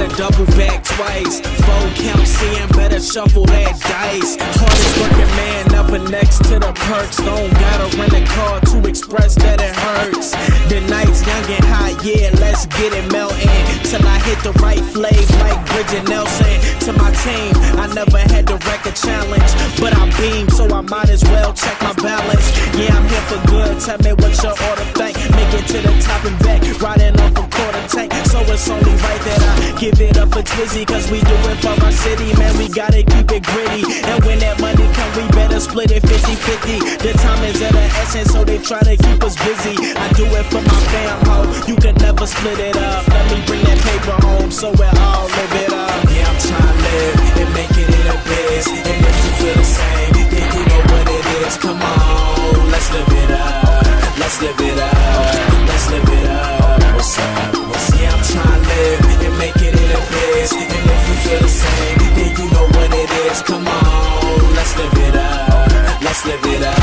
gotta double back twice. 4 count seeing, better shuffle that dice. Hardest working man, never next to the perks. Don't gotta rent a car to express that it hurts. The night's young and hot, yeah, let's get it melting. Till I hit the right flave like Bridget Nelson. To my team, I never had to wreck a challenge, but I beam, so I might as well check my balance. Yeah, I'm here for good, tell me what your order think. Make it to the top and back, riding off a quarter tank. So it's only right that I give it up for Twizzy, cause we do it for our city, man, we gotta keep it gritty. And when that money come, we better split it 50-50. The time is of the essence, so they try to keep us busy. I do it for my fam, ho, you can never split it up. Let me bring that paper home, so we all live it up. Yeah, I'm trying to live and make it in a biz. And if you feel the same, then you know what it is. Come on, let's live it up. Let's live it up. Let's live it up. What's up? Yeah, I'm trying to live and make it in a biz. And if you feel the same, then you know what it is. Come on, let's live it up. Let's live it up.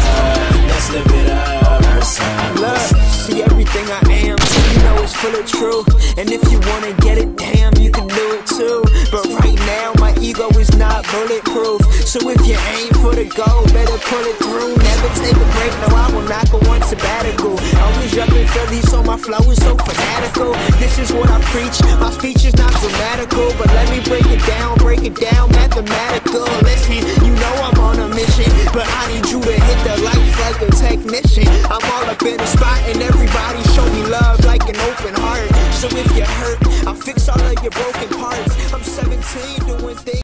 Let's live it up. What's up? Look, see everything I am, you know it's full of truth. And if you wanna get it, damn, you can do it too. But right now, my ego is not bulletproof. So if you aim for the goal, better pull it through. Never take a break, no, I will not go on sabbatical. Always up in Philly, so my flow is so fanatical. This is what I preach, my speech is not grammatical. But let me break it down, mathematical. Listen, you know I'm on a mission, but I need you to hit the lights like a technician. I'm all up in the spot and everybody show me love like an open heart. So if you're hurt, I'll fix all of your broken parts. I'm 17 doing things